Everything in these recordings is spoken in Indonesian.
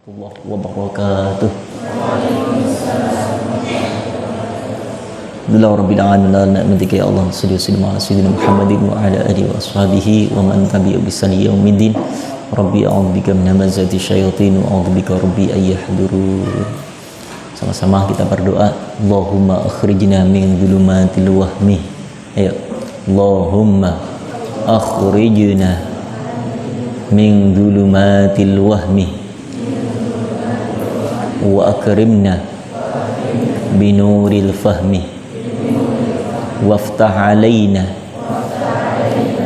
warahmatullahi wabarakatuh. Alhamdulillah rabbil alamin na'matika ya Allah sallallahu alaihi Muhammadin wa ala alihi wa ashabihi wa man tabi'a bisani yaumiddin. Rabbi a'udzubika min hamazati syayatin wa a'udzubika rabbi ay yahdurun. Sama-sama kita berdoa. Allahumma akhrijna min dhulumatil wahmi. Ayo. Allahumma akhrijna min dhulumatil wahmi wa akrimna binuril fahmi waftah alaina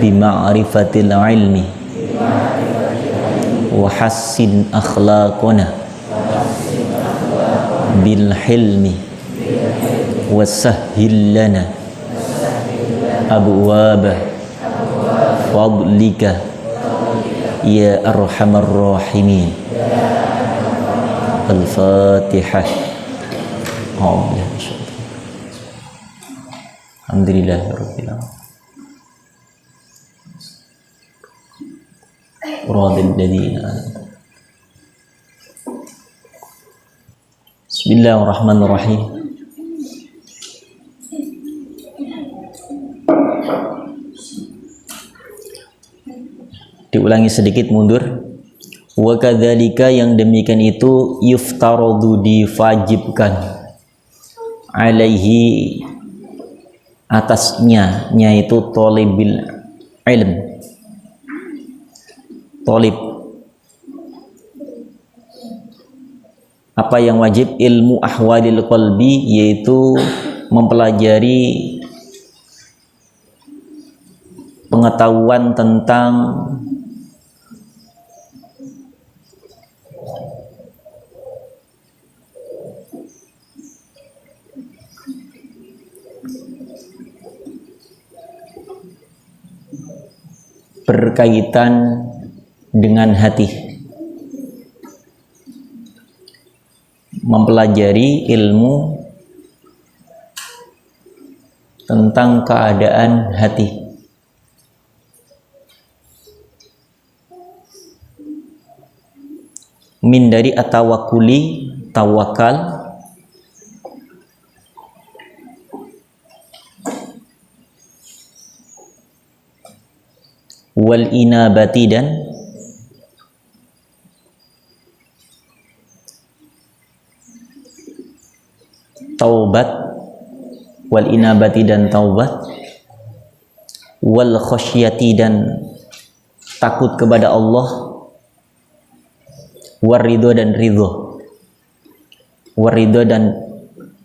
bima'rifatil ilmi wa hassin akhlaqana bil hilmi wasahhil lana abwaaba fadlika ya arhamar rahimin. Al-Fatihah. Alhamdulillah rabbil alamin. Radil ladina. Bismillahirrahmanirrahim. Diulangi sedikit mundur. Wa kadzalika, yang demikian itu, yuftaradu, diwajibkan, alaihi, atasnya, yaitu tolibil ilm, tolib. Apa yang wajib? Ilmu ahwalil qalbi, yaitu mempelajari pengetahuan tentang berkaitan dengan hati, mempelajari ilmu tentang keadaan hati. Min dari atawakuli, tawakal, wal inabati, dan taubat, wal inabati dan taubat, wal khasyati dan takut kepada Allah, war ridho dan ridho, war ridho dan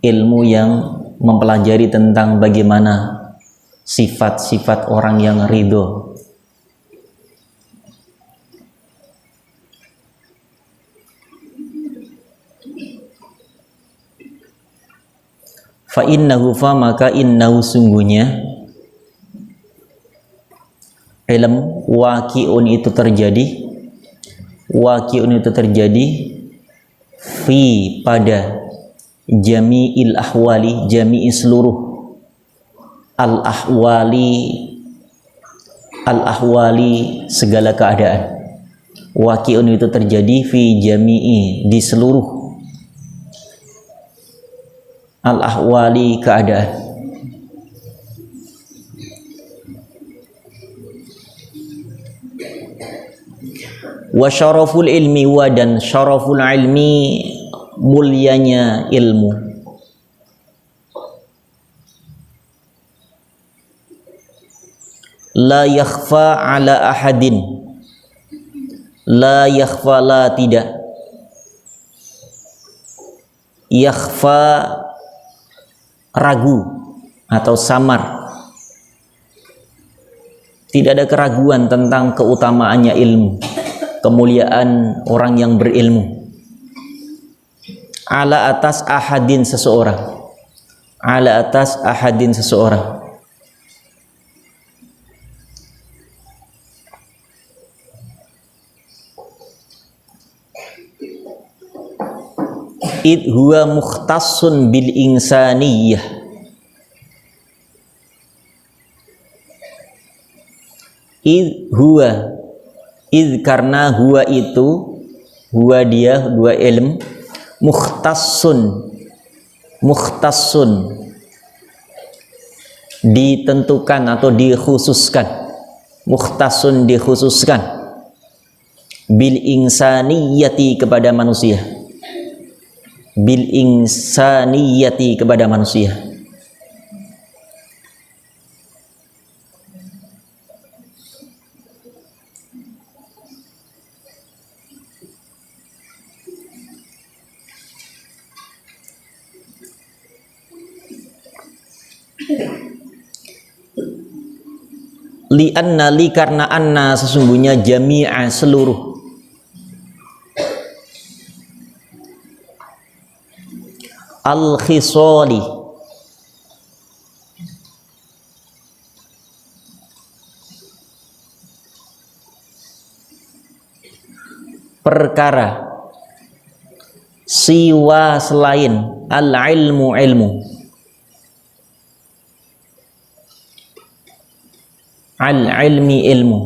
ilmu yang mempelajari tentang bagaimana sifat-sifat orang yang ridho. Fa innahu, fa maka innahu, sungguhnya, ilm waqi'un itu terjadi, waqi'un itu terjadi, fi pada jami'il ahwali, jami'i seluruh al ahwali segala keadaan. Waqi'un itu terjadi fi jami'i, di seluruh al-ahwali keadaan. Wa syaraful ilmi, wa dan syaraful ilmi, mulianya ilmu. La yakhfa ala ahadin, la yakhfa, la tidak, yakhfa ragu atau samar, tidak ada keraguan tentang keutamaannya ilmu, kemuliaan orang yang berilmu. Ala atas ahadin seseorang, ala atas ahadin seseorang. Id huwa mukhtassun bil insaniyah, id huwa, id karena huwa itu huwa dia dua ilm, mukhtassun ditentukan atau dikhususkan, mukhtassun dikhususkan, bil insaniyati kepada manusia, bil insaniyati kepada manusia. Li anna, li karena anna sesungguhnya, jami'a seluruh, al khisali perkara, siwa selain, al ilmu ilmu, al ilmi ilmu,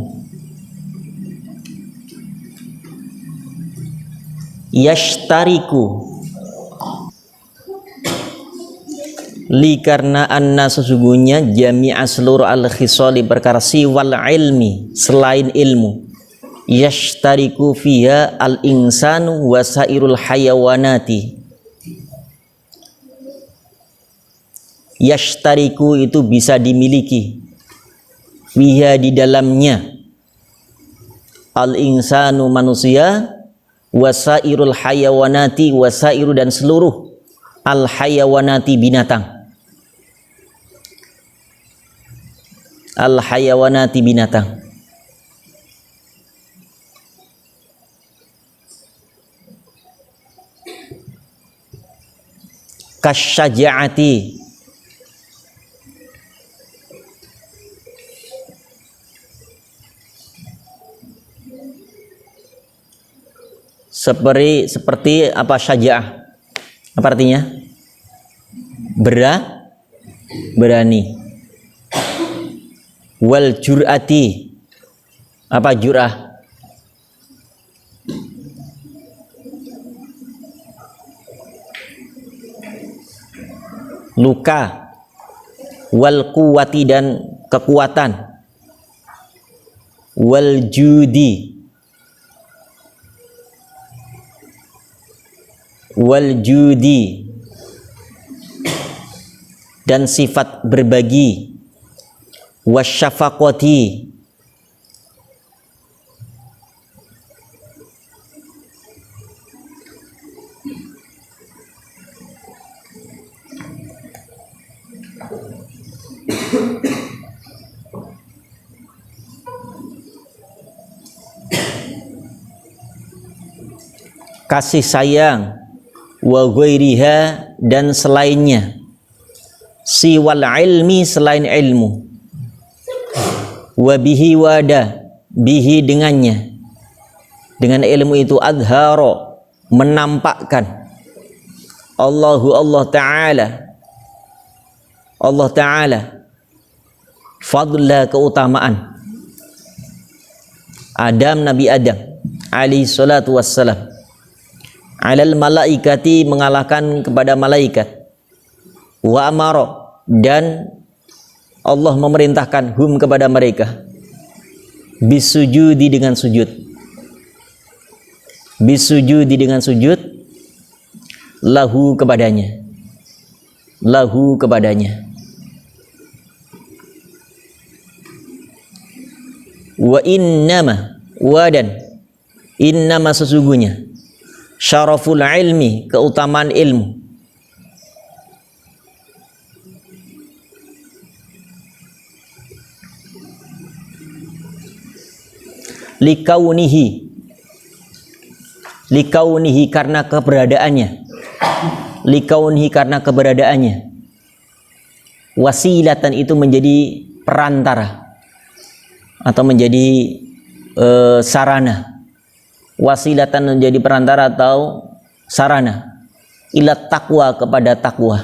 yashtariku, li karena anna sesungguhnya, jami'a seluruh al khisali perkara, siwal ilmi selain ilmu, yashtariku fiha al insanu wasairul hayawanati. Yashtariku itu bisa dimiliki, fiha di dalamnya, al insanu manusia, wasairul hayawanati wasairu dan seluruh, al hayawanati binatang, al hayawanati binatang. Kasyaja'ati seperti apa, syaja'ah apa artinya? Berani. Wal jur'ati apa jur'ah? Luka. Wal quwwati dan kekuatan. Wal judi, wal judi dan sifat berbagi, wasyafaqati kasih sayang, wa ghairiha dan selainnya, siwal ilmi selain ilmu, wa bihi wada bihi dengannya, dengan ilmu itu, adharo menampakkan, Allah Ta'ala fadla keutamaan, Nabi Adam alaihi salatu wassalam, alal malaikati mengalahkan kepada malaikat, wa amara dan Allah memerintahkan hum kepada mereka, bisujudi dengan sujud, bisujudi dengan sujud, lahu kepadanya, wa innama wadan innama sesungguhnya, syaraful ilmi keutamaan ilmu, likaunihi karena keberadaannya, wasilatan itu menjadi perantara atau menjadi sarana, wasilatan menjadi perantara atau sarana, ila taqwa kepada takwa,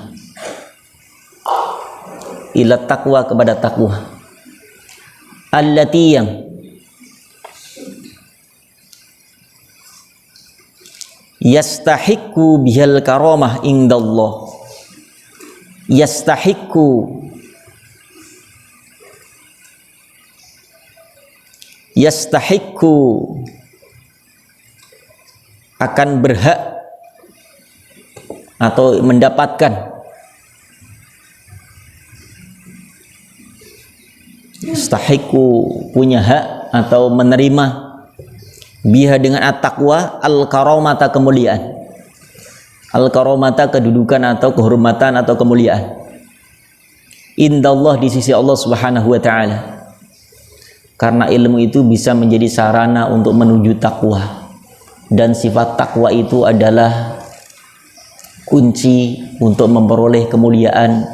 allati yang yastahiqqu bihal karamah indallah. Yastahiqqu akan berhak atau mendapatkan, yastahiqqu punya hak atau menerima, biha dengan at-taqwa, al-karamata kemuliaan, al-karamata kedudukan atau kehormatan atau kemuliaan, indallah di sisi Allah Subhanahu wa taala. Karena ilmu itu bisa menjadi sarana untuk menuju takwa, dan sifat takwa itu adalah kunci untuk memperoleh kemuliaan,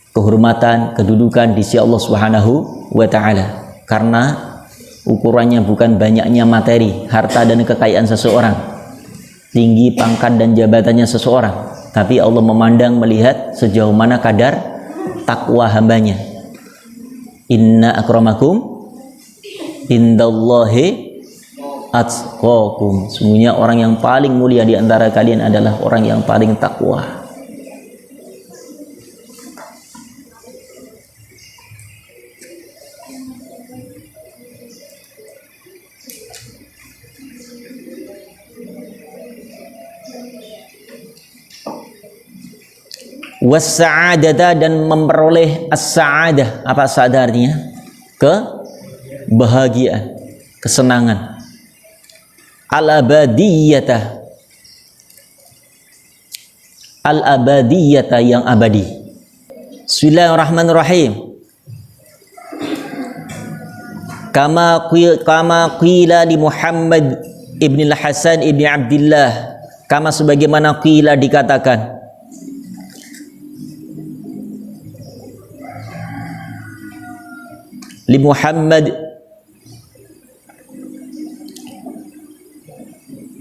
kehormatan, kedudukan di sisi Allah Subhanahu wa taala. Karena ukurannya bukan banyaknya materi, harta dan kekayaan seseorang, tinggi pangkat dan jabatannya seseorang, tapi Allah memandang melihat sejauh mana kadar takwa hambanya. Inna akramakum indallahi atqakum. Sungguhnya orang yang paling mulia di antara kalian adalah orang yang paling takwa. Was-sa'adata, dan memperoleh as-sa'adah. Apa sa'adah artinya? Kebahagiaan, kesenangan. Al-abadiyata, al-abadiyata yang abadi. Bismillahirrahmanirrahim. Kama qila li Muhammad ibn al-Hasan ibn Abdullah, kama sebagaimana qila dikatakan li Muhammad,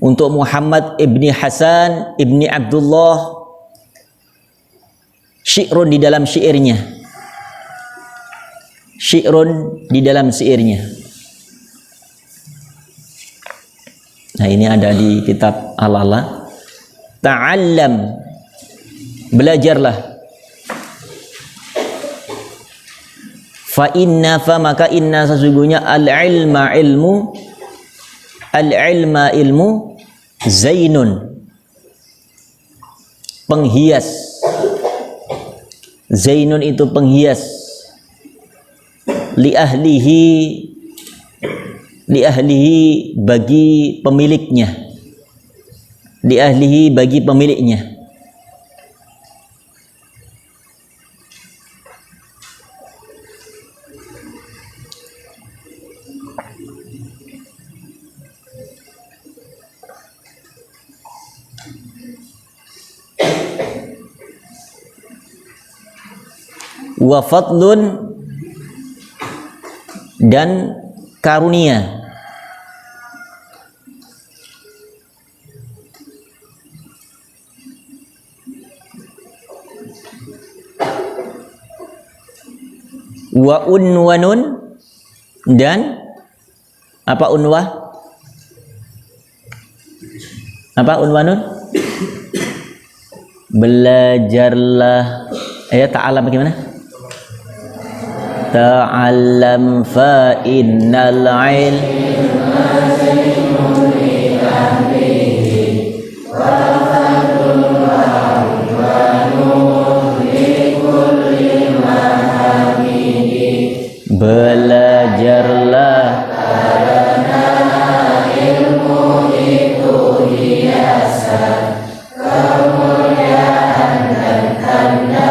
untuk Muhammad ibni Hasan ibni Abdullah, syi'run di dalam syairnya, syi'run di dalam syairnya. Nah, ini ada di kitab Al-Ala. Ta'allam, belajarlah. Fa inna, fa maka inna sesungguhnya al-ilma ilmu, al-ilma ilmu, zainun penghias. Zainun itu penghias. Li ahlihi, li ahlihi bagi pemiliknya, li ahlihi bagi pemiliknya. Wa fadlun, dan karunia. Wa unwanun, dan apa unwah? Apa unwanun? Belajarlah. Ta'alam bagaimana? Ta'allam fa innal ilma zainun li ahlihi wa fadlun wa nur li kulli mahamidi. Belajarlah karena ilmu itu hiasan, kemuliaan dan tanda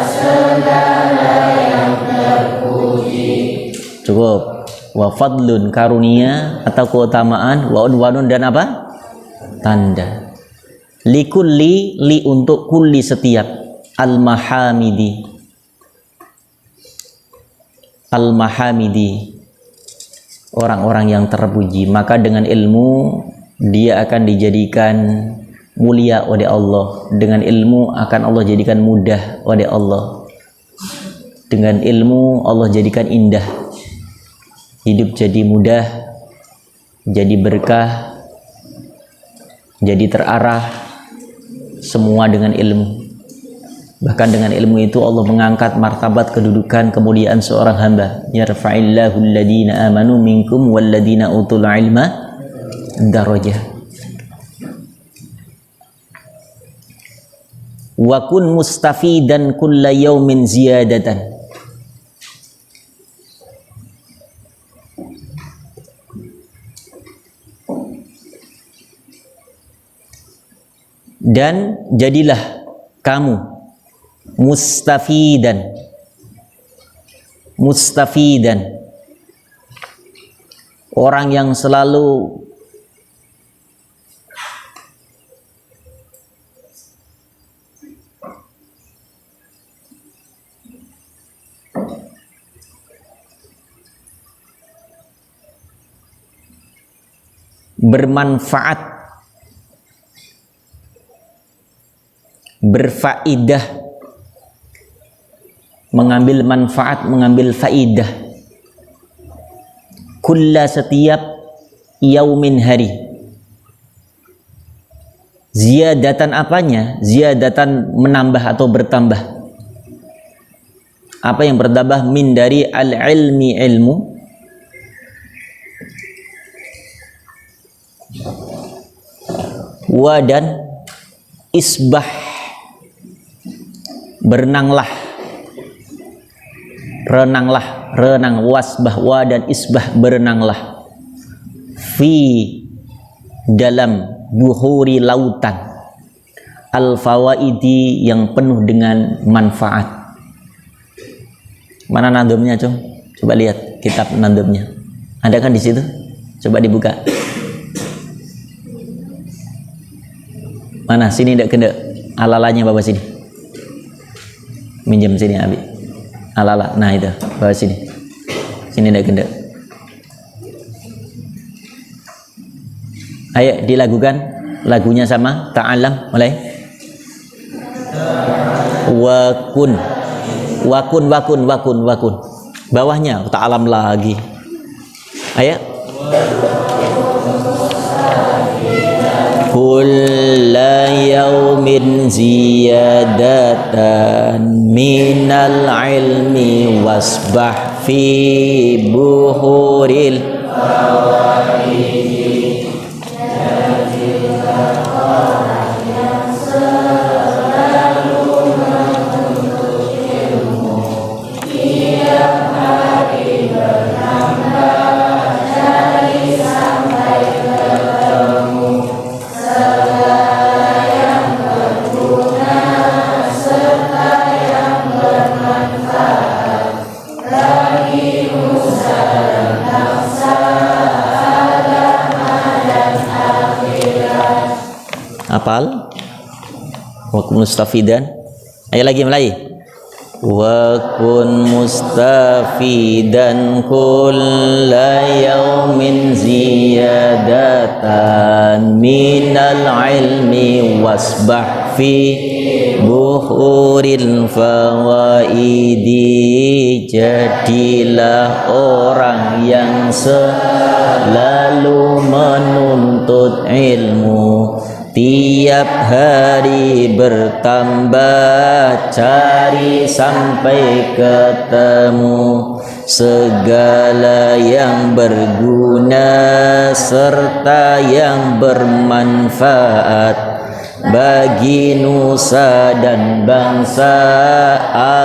segala yang terpuji. Cukup. Wa fadlun, karunia atau keutamaan, wa unwanun, dan apa? Tanda. Likulli, li untuk kulli setiap, al-mahamidi, al-mahamidi orang-orang yang terpuji. Maka dengan ilmu dia akan dijadikan mulia oleh Allah. Dengan ilmu akan Allah jadikan mudah oleh Allah. Dengan ilmu Allah jadikan indah. Hidup jadi mudah, jadi berkah, Jadi terarah semua dengan ilmu. Bahkan dengan ilmu itu Allah mengangkat martabat kedudukan kemuliaan seorang hamba. Yarfa'illahu alladhina amanu minkum walladhina utul ilma darajah. Wa kun mustafidan kulla yaumin ziyadatan. Dan jadilah kamu mustafidan orang yang selalu bermanfaat, berfaidah, mengambil manfaat, mengambil faidah. Kulla setiap yaumin hari. Ziyadatan apanya? Ziyadatan menambah atau bertambah. Apa yang bertambah? Min dari al-ilmi ilmu. Wa dan isbah, berenanglah, renang, wasbah, wa dan isbah, berenanglah, fi dalam buhuri lautan, al-fawaidi yang penuh dengan manfaat. Mana nadumnya, Cung? Coba lihat kitab nadumnya. Ada kan di situ? Coba dibuka. Mana? Sini ndak kena alalanya, bawa sini. Minjem sini, Abi. Alala. Nah itu, bawa sini. Sini ndak kena. Ayo dilakukan lagunya sama. Ta'alam, mulai. Wakun. Bawahnya ta'alam lagi. Ayo. Kulla yaumin ziyadatan minal ilmi wasbah fi buhuril apal wa kun mustafidan. Ayo lagi mulai. Wa kun mustafidan kulla yaumin ziyadatan minal ilmi wasbah fi buhuril fawaidi. Jadilah orang yang selalu menuntut ilmu, tiap hari bertambah, cari sampai ketemu segala yang berguna serta yang bermanfaat bagi nusa dan bangsa,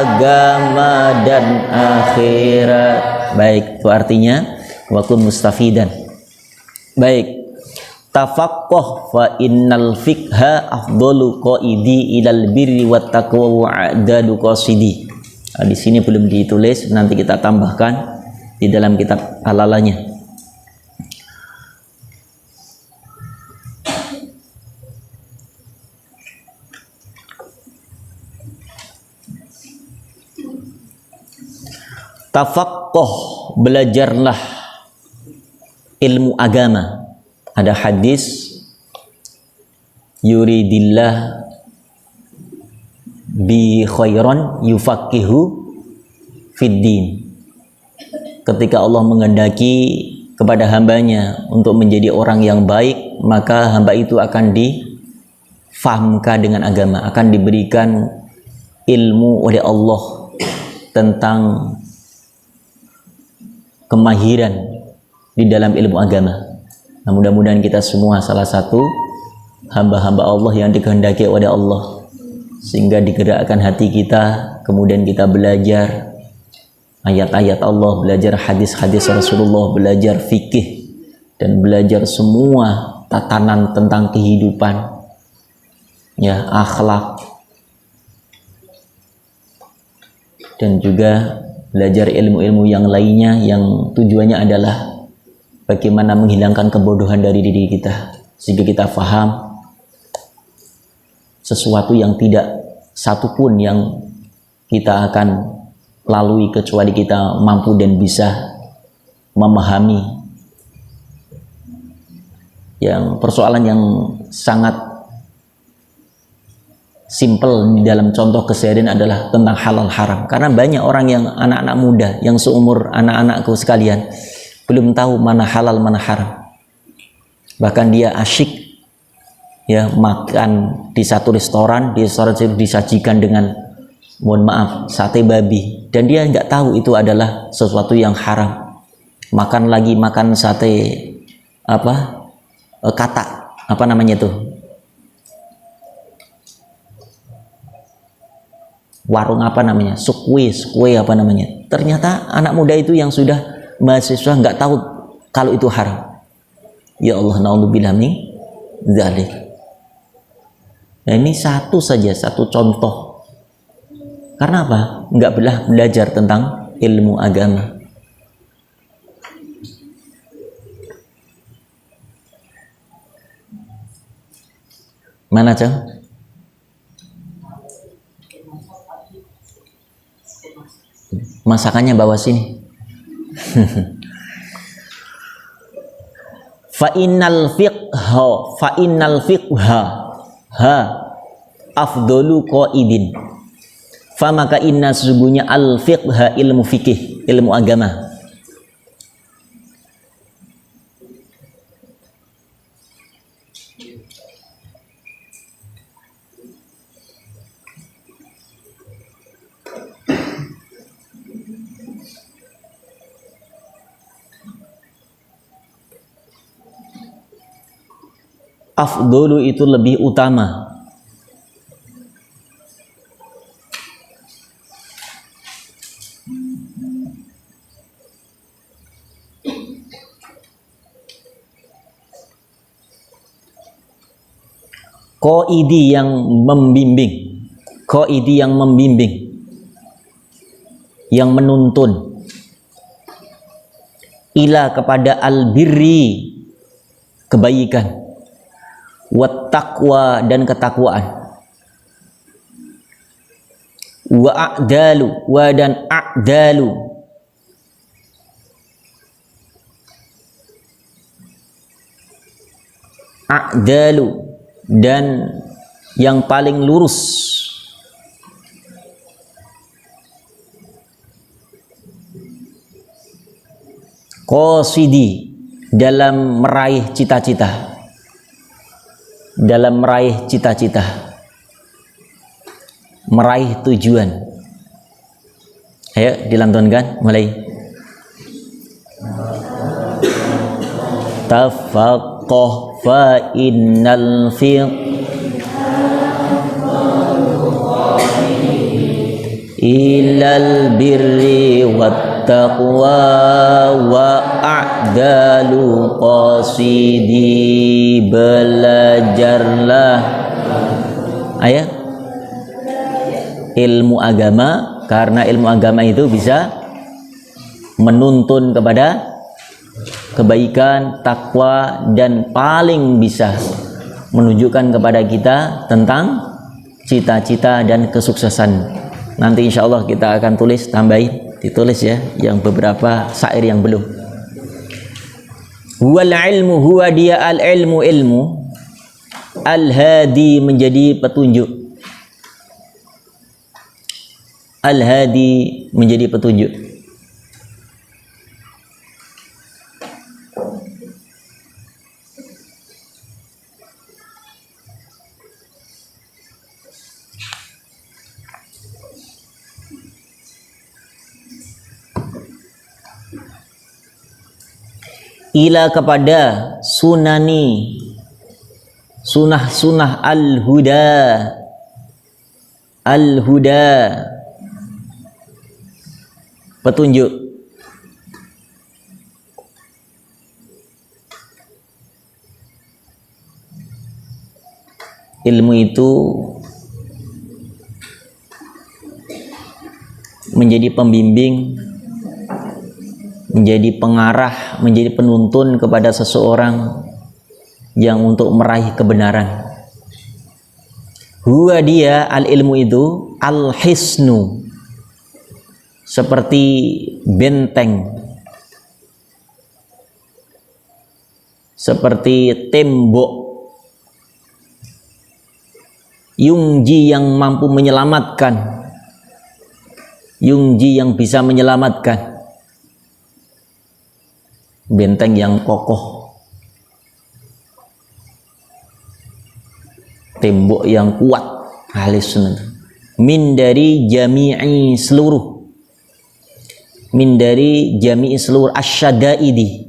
agama dan akhirat. Baik, itu artinya wa kun mustafidan. Baik. Tafaqqah fa innal fiqha afdalu qaidi ilal birri wat taqwa wa a'dadu qasidi. Di sini belum ditulis, nanti kita tambahkan di dalam kitab alalanya. Tafaqqah, belajarlah ilmu agama. Ada hadis yuridillah bi khairan yufaqihu fiddin. Ketika Allah menghendaki kepada hambanya untuk menjadi orang yang baik, maka hamba itu akan difahamkan dengan agama, akan diberikan ilmu oleh Allah tentang kemahiran di dalam ilmu agama. Nah, mudah-mudahan kita semua salah satu hamba-hamba Allah yang dikehendaki oleh Allah, sehingga digerakkan hati kita, kemudian kita belajar ayat-ayat Allah, belajar hadis-hadis Rasulullah, belajar fikih, dan belajar semua tatanan tentang kehidupan, ya, akhlak, dan juga belajar ilmu-ilmu yang lainnya yang tujuannya adalah bagaimana menghilangkan kebodohan dari diri kita, sehingga kita faham sesuatu yang tidak satupun yang kita akan lalui kecuali kita mampu dan bisa memahami. Yang persoalan yang sangat simple di dalam contoh keseharian adalah tentang halal haram, karena banyak orang yang anak-anak muda yang seumur anak-anakku sekalian belum tahu mana halal mana haram. Bahkan dia asyik, ya, makan di satu restoran, di restoran itu disajikan dengan, mohon maaf, sate babi, dan dia nggak tahu itu adalah sesuatu yang haram. Makan lagi, makan sate katak, apa namanya tuh, warung apa namanya, sukwe apa namanya. Ternyata anak muda itu yang sudah mahasiswa nggak tahu kalau itu haram. Ya Allah, naudzubillah min dzalik. Nah, ini satu contoh. Karena apa? Nggak belajar tentang ilmu agama. Mana, Cang? Masakannya bawa sini. Fa innal fiqha afdalu qaidin. Fa maka inna sesungguhnya al fiqha ilmu fikih, ilmu agama. Afdalu itu lebih utama. Qaidi yang membimbing, yang menuntun ila kepada al-birri, kebaikan, wat taqwa dan ketakwaan, wa a'dalu dan a'dalu, dan yang paling lurus, qasidi dalam meraih cita-cita, meraih tujuan. Ayo dilantunkan, mulai. Tafaqqah fa innal fiqh ilal birri wat taqwa wa a'dalu qasidi. Belajarlah, ayo, ilmu agama, karena ilmu agama itu bisa menuntun kepada kebaikan, takwa, dan paling bisa menunjukkan kepada kita tentang cita-cita dan kesuksesan. Nanti insya Allah kita akan ditulis ya, yang beberapa syair yang belum. Wal ilmu huwa dia al ilmu, al hadi menjadi petunjuk, ila kepada sunani, sunah-sunah al-huda, al-huda, petunjuk. Ilmu itu menjadi pembimbing, menjadi pengarah, menjadi penuntun kepada seseorang yang untuk meraih kebenaran. Huwa dia al-ilmu itu al-hisnu, seperti benteng, seperti tembok, yungji yang mampu menyelamatkan, yungji yang bisa menyelamatkan, benteng yang kokoh, tembok yang kuat, ahli sunnah. Min dari jami'i seluruh, min dari jami'i seluruh asyadaidi,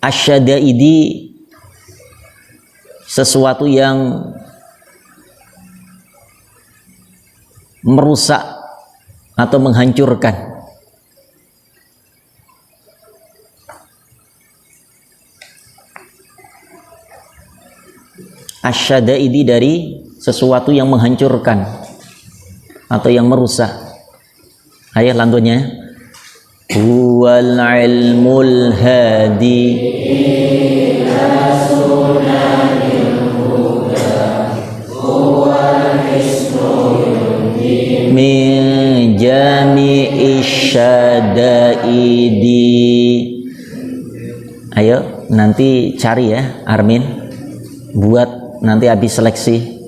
asyadaidi sesuatu yang merusak atau menghancurkan. Asyadaidi dari sesuatu yang menghancurkan atau yang merusak. Ayat lantunnya, huwal ilmul hadi ila sunanil huda, huwal hisnu min jami'i syadaidi. Ayo nanti cari ya Armin, buat nanti habis seleksi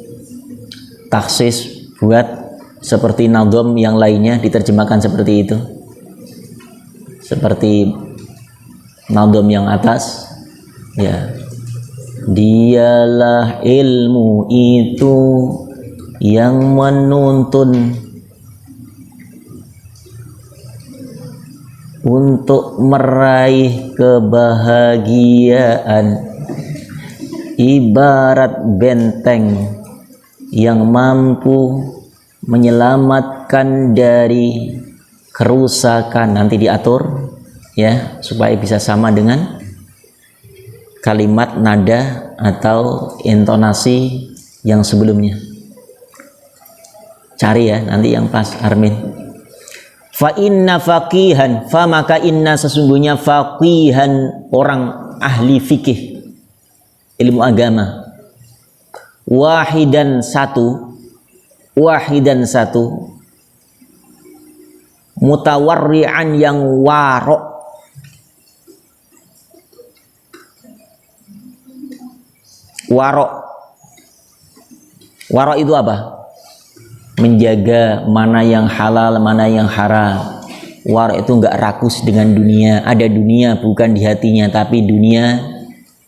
taksis, buat seperti nadom yang lainnya diterjemahkan seperti itu, seperti nadom yang atas ya. Dialah ilmu itu yang menuntun untuk meraih kebahagiaan, ibarat benteng yang mampu menyelamatkan dari kerusakan. Nanti diatur ya supaya bisa sama dengan kalimat, nada atau intonasi yang sebelumnya. Cari ya nanti yang pas Armin. Fa inna faqihan, fa maka inna sesungguhnya faqihan, orang ahli fikih, ilmu agama, wahidan satu, wahidan satu, mutawarri'an yang warok, warok, warok itu apa? Menjaga mana yang halal, mana yang haram. Warok itu enggak rakus dengan dunia. Ada dunia bukan di hatinya, tapi dunia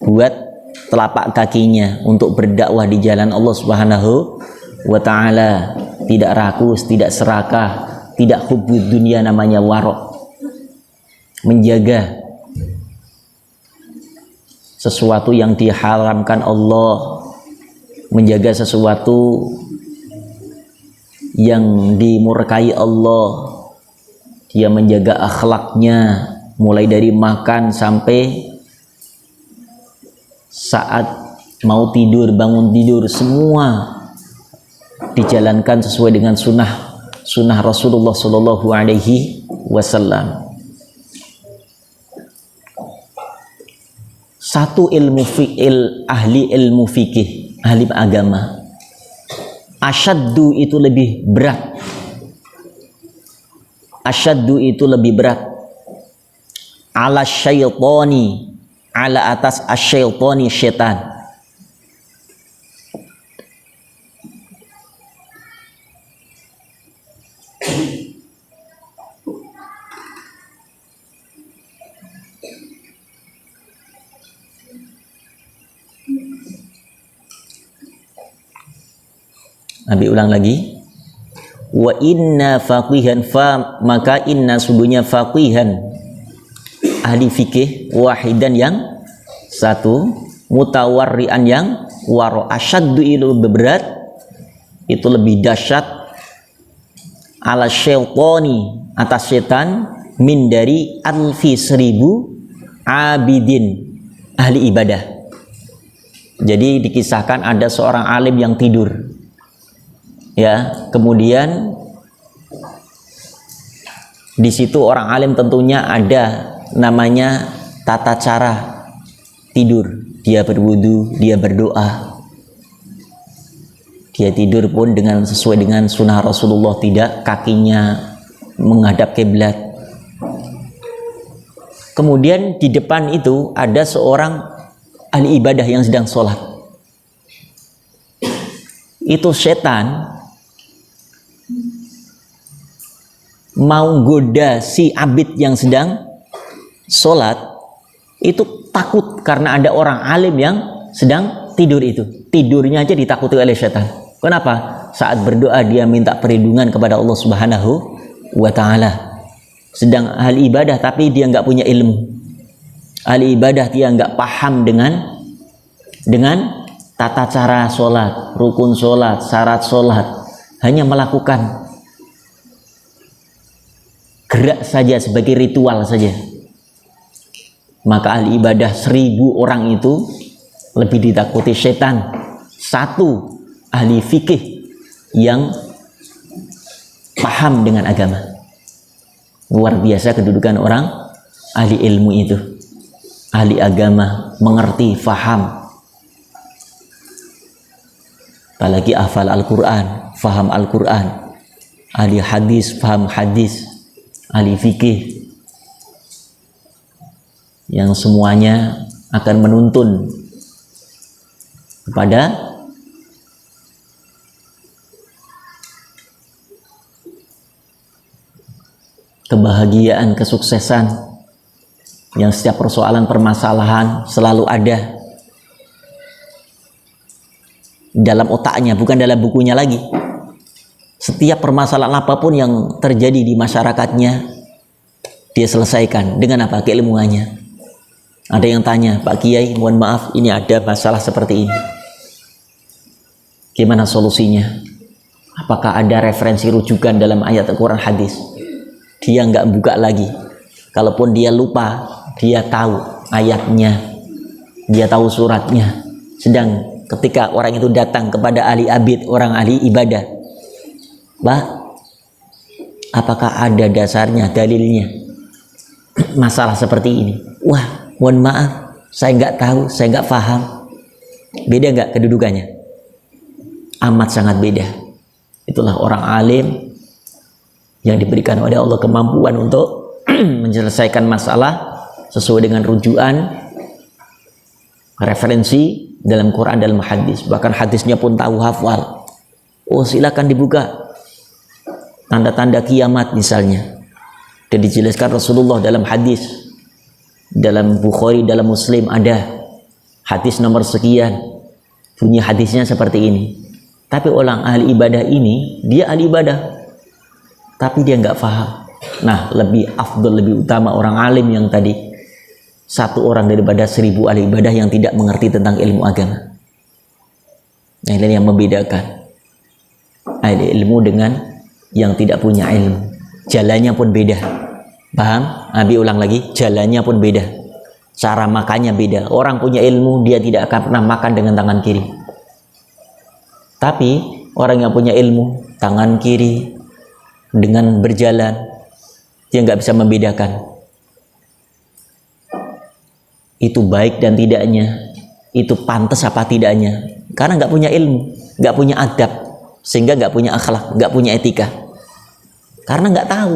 buat telapak kakinya untuk berdakwah di jalan Allah Subhanahu wa ta'ala. Tidak rakus, tidak serakah, tidak hubbud dunia, namanya warok. Menjaga sesuatu yang diharamkan Allah, menjaga sesuatu yang dimurkai Allah. Dia menjaga akhlaknya mulai dari makan sampai saat mau tidur, bangun tidur, semua dijalankan sesuai dengan sunnah Rasulullah Shallallahu Alaihi Wasallam. Satu ilmu fi'il, ahli ilmu fikih, ahli agama. Asyaddu itu lebih berat. Asyaddu itu lebih berat. Ala syaitani, ala atas asyaitani, syaitan. Nabi ulang lagi. Wa inna faqihan, fa maka inna sungguhnya faqihan, ahli fikih, wahidan yang satu, mutawarrian yang waro, asyaddu itu berat, itu lebih dahsyat, ala syaitani atas setan, min dari alfi 1000 abidin ahli ibadah. Jadi dikisahkan ada seorang alim yang tidur, ya, kemudian di situ orang alim tentunya ada namanya tata cara tidur. Dia berwudu, dia berdoa, dia tidur pun dengan sesuai dengan sunnah Rasulullah, tidak kakinya menghadap kiblat. Kemudian di depan itu ada seorang ahli ibadah yang sedang sholat. Itu setan mau goda si abid yang sedang sholat, itu takut karena ada orang alim yang sedang tidur itu. Tidurnya aja ditakuti oleh setan. Kenapa? Saat berdoa dia minta perlindungan kepada Allah Subhanahu wa ta'ala. Sedang ahli ibadah tapi dia nggak punya ilmu. Ahli ibadah dia nggak paham dengan tata cara sholat, rukun sholat, syarat sholat. Hanya melakukan gerak saja sebagai ritual saja. Maka ahli ibadah 1000 orang itu lebih ditakuti setan. Satu ahli fikih yang paham dengan agama. Luar biasa kedudukan orang ahli ilmu itu. Ahli agama, mengerti, faham. Apalagi hafal Al-Quran, faham Al-Quran. Ahli hadis, faham hadis. Ahli fikih yang semuanya akan menuntun kepada kebahagiaan, kesuksesan, yang setiap persoalan permasalahan selalu ada dalam otaknya, bukan dalam bukunya lagi. Setiap permasalahan apapun yang terjadi di masyarakatnya dia selesaikan dengan apa? Keilmuannya. Ada yang tanya, Pak Kiai, mohon maaf, ini ada masalah seperti ini, gimana solusinya? Apakah ada referensi rujukan dalam ayat Al-Quran, hadis? Dia nggak buka lagi. Kalaupun dia lupa, dia tahu ayatnya, dia tahu suratnya. Sedang ketika orang itu datang kepada ahli abid, orang ahli ibadah, Pak, apakah ada dasarnya, dalilnya masalah seperti ini? Wah, mohon maaf, saya nggak tahu, saya nggak paham. Beda nggak kedudukannya? Amat sangat beda. Itulah orang alim yang diberikan oleh Allah kemampuan untuk menyelesaikan masalah sesuai dengan rujukan, referensi dalam Quran, dalam hadis. Bahkan hadisnya pun tahu, hafal. Oh, silakan dibuka tanda-tanda kiamat misalnya, dan dijelaskan Rasulullah dalam hadis, dalam Bukhari, dalam Muslim ada hadis nomor sekian, bunyi hadisnya seperti ini. Tapi orang ahli ibadah ini, dia ahli ibadah tapi dia nggak paham. Nah, lebih afdol, lebih utama orang alim yang tadi, satu orang daripada 1000 ahli ibadah yang tidak mengerti tentang ilmu agama. Nah, ini yang membedakan ahli ilmu dengan yang tidak punya ilmu. Jalannya pun beda. Paham? Abi ulang lagi, jalannya pun beda. Cara makannya beda. Orang punya ilmu, dia tidak akan pernah makan dengan tangan kiri. Tapi orang yang punya ilmu, tangan kiri dengan berjalan, dia nggak bisa membedakan itu baik dan tidaknya, itu pantas apa tidaknya, karena nggak punya ilmu, nggak punya adab, sehingga nggak punya akhlak, nggak punya etika, karena nggak tahu.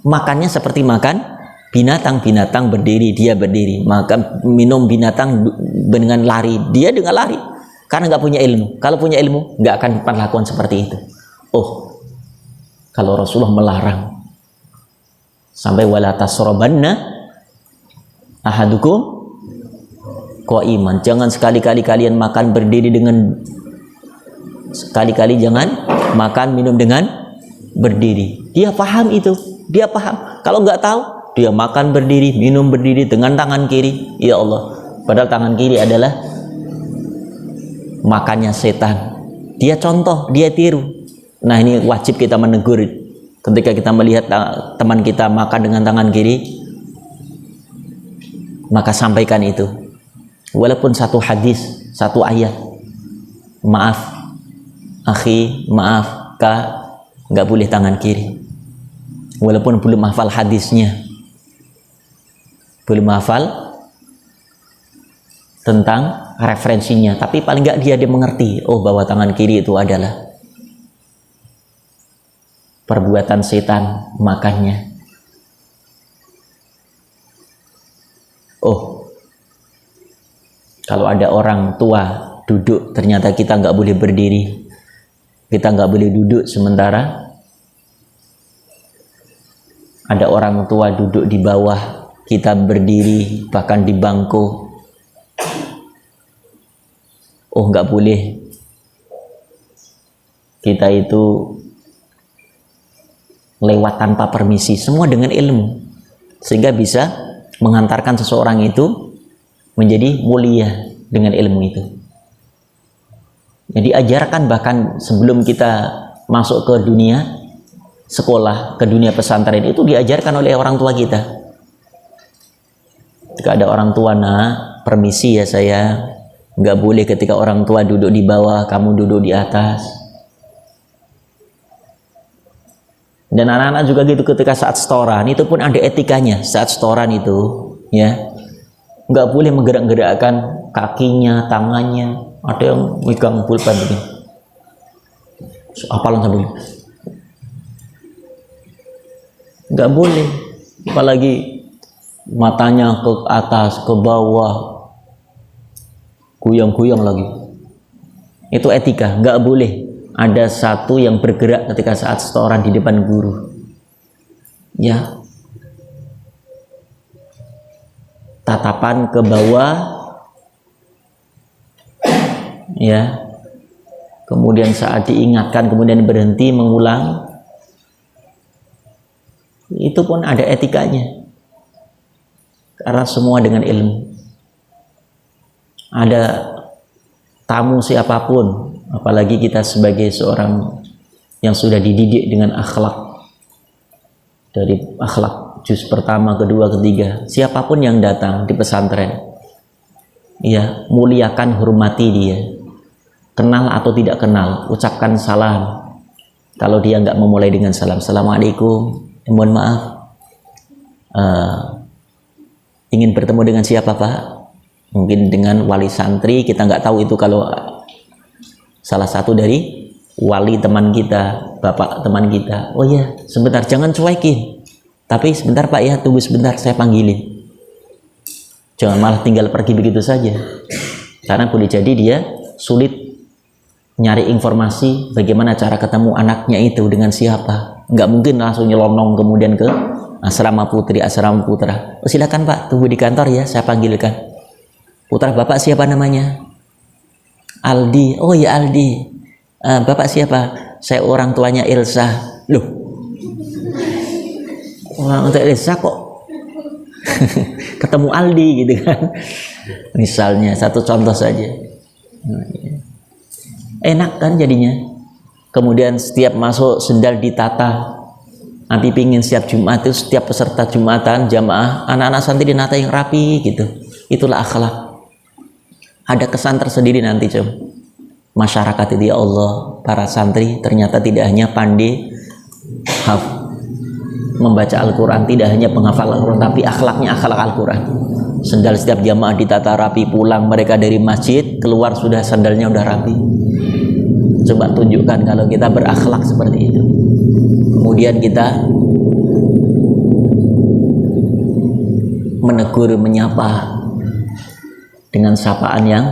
Makannya seperti makan binatang berdiri, dia berdiri. Makan minum binatang dengan lari, dia dengan lari, karena nggak punya ilmu. Kalau punya ilmu, nggak akan melakukan seperti itu. Oh, kalau Rasulullah melarang sampai wala tasrabanna ahadukum qaiman, jangan sekali-kali kalian makan berdiri, dengan sekali-kali jangan makan minum dengan berdiri. Dia paham itu, dia paham. Kalau nggak tahu, dia makan berdiri, minum berdiri dengan tangan kiri. Ya Allah, padahal tangan kiri adalah makannya setan. Dia contoh, dia tiru. Nah, ini wajib kita menegur ketika kita melihat teman kita makan dengan tangan kiri, maka sampaikan itu. Walaupun satu hadis, satu ayat. Maaf, akhi, maaf, kak, nggak boleh tangan kiri. Walaupun belum hafal hadisnya, belum hafal tentang referensinya, tapi paling nggak dia mengerti, oh bahwa tangan kiri itu adalah perbuatan setan makannya. Oh, kalau ada orang tua duduk, ternyata kita nggak boleh berdiri, kita nggak boleh duduk. Sementara ada orang tua duduk di bawah, kita berdiri, bahkan di bangku. Oh, nggak boleh kita itu lewat tanpa permisi, semua dengan ilmu, sehingga bisa mengantarkan seseorang itu menjadi mulia dengan ilmu itu. Jadi ajarkan bahkan sebelum kita masuk ke dunia sekolah, ke dunia pesantren, itu diajarkan oleh orang tua kita. Ketika ada orang tua, nak, permisi ya saya, nggak boleh ketika orang tua duduk di bawah, kamu duduk di atas. Dan anak-anak juga gitu, ketika saat setoran itu pun ada etikanya. Saat setoran itu, ya, nggak boleh menggerak-gerakkan kakinya, tangannya. Ada yang megang pulpen begini, apalan sambil, nggak boleh. Apalagi matanya ke atas, ke bawah, goyang-goyang lagi. Itu etika, nggak boleh ada satu yang bergerak ketika saat setoran di depan guru. Ya, tatapan ke bawah, ya, kemudian saat diingatkan kemudian berhenti mengulang, itu pun ada etikanya, karena semua dengan ilmu. Ada tamu siapapun, apalagi kita sebagai seorang yang sudah dididik dengan akhlak, dari akhlak juz pertama, kedua, ketiga, siapapun yang datang di pesantren, ya, muliakan, hormati dia. Kenal atau tidak kenal, ucapkan salam. Kalau dia nggak memulai dengan salam, assalamualaikum, mohon maaf, ingin bertemu dengan siapa pak? Mungkin dengan wali santri, kita nggak tahu itu. Kalau salah satu dari wali teman kita, bapak teman kita, oh ya sebentar, jangan cuekin, tapi sebentar pak ya, tunggu sebentar, saya panggilin. Jangan malah tinggal pergi begitu saja, karena boleh jadi dia sulit nyari informasi bagaimana cara ketemu anaknya itu dengan siapa. Nggak mungkin langsung nyelonong kemudian ke asrama putri, asrama putra. Oh, silakan pak, tunggu di kantor ya, saya panggilkan. Putra bapak siapa namanya? Aldi. Oh ya Aldi. Bapak siapa? Saya orang tuanya Elsa. Loh, orang tua Elsa kok ketemu Aldi gitu kan? Misalnya, satu contoh saja. Enak kan jadinya. Kemudian setiap masuk sendal ditata. Nanti pingin setiap Jumat itu, setiap peserta Jumatan jamaah, anak-anak santri dinata yang rapi gitu. Itulah akhlak. Ada kesan tersendiri nanti coba. Masyarakat itu, ya Allah, para santri ternyata tidak hanya pandai membaca Al-Quran, tidak hanya penghafal Al-Quran, tapi akhlaknya akhlak Al-Quran. Sendal setiap jamaah ditata rapi, pulang mereka dari masjid, keluar sudah sandalnya udah rapi. Coba tunjukkan kalau kita berakhlak seperti itu. Kemudian kita menegur, menyapa dengan sapaan yang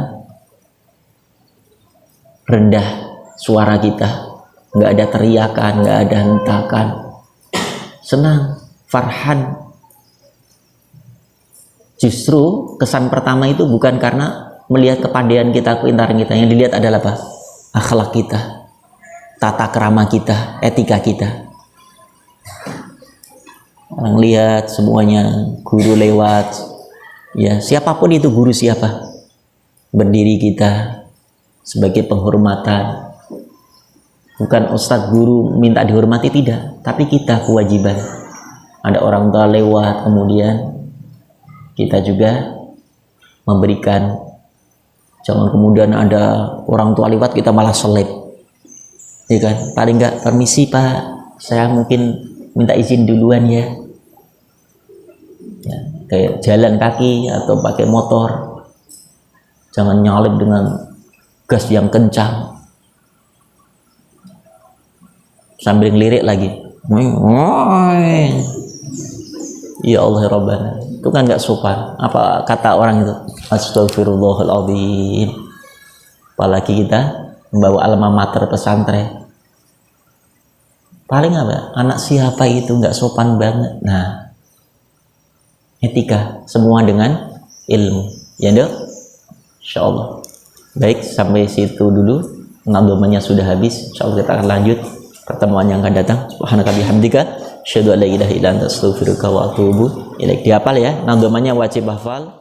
rendah suara kita, nggak ada teriakan, nggak ada hentakan, senang, farhan. Justru kesan pertama itu bukan karena melihat kepandaian kita, kepintaran kita, yang dilihat adalah apa? Akhlak kita, tata krama kita, etika kita. orang lihat semuanya, guru lewat, ya siapapun itu guru siapa, berdiri kita sebagai penghormatan. Bukan ustadz guru minta dihormati, tidak, tapi kita kewajiban. Ada orang tua lewat, kemudian kita juga memberikan. Jangan kemudian ada orang tua lewat kita malah selip, ya kan? Paling enggak, permisi Pak, saya mungkin minta izin duluan ya. Ya, kayak jalan kaki atau pakai motor, jangan nyalip dengan gas yang kencang sambil ngelirik lagi. Ya Allah ya Rabbana, itu kan nggak sopan. Apa kata orang itu? Astagfirullahaladzim. Apalagi kita membawa alma mater pesantren, paling apa? Anak siapa itu, nggak sopan banget. Nah, etika semua dengan ilmu, ya dok. Insya Allah. Baik, sampai situ dulu. Nadhamanya sudah habis. Insya Allah kita akan lanjut pertemuan yang akan datang. Subhanaka bihamdika asyhadu an la ilaha illa anta astaghfiruka wa atubu ilaik. Dihafal ya, nadhamanya wajib hafal.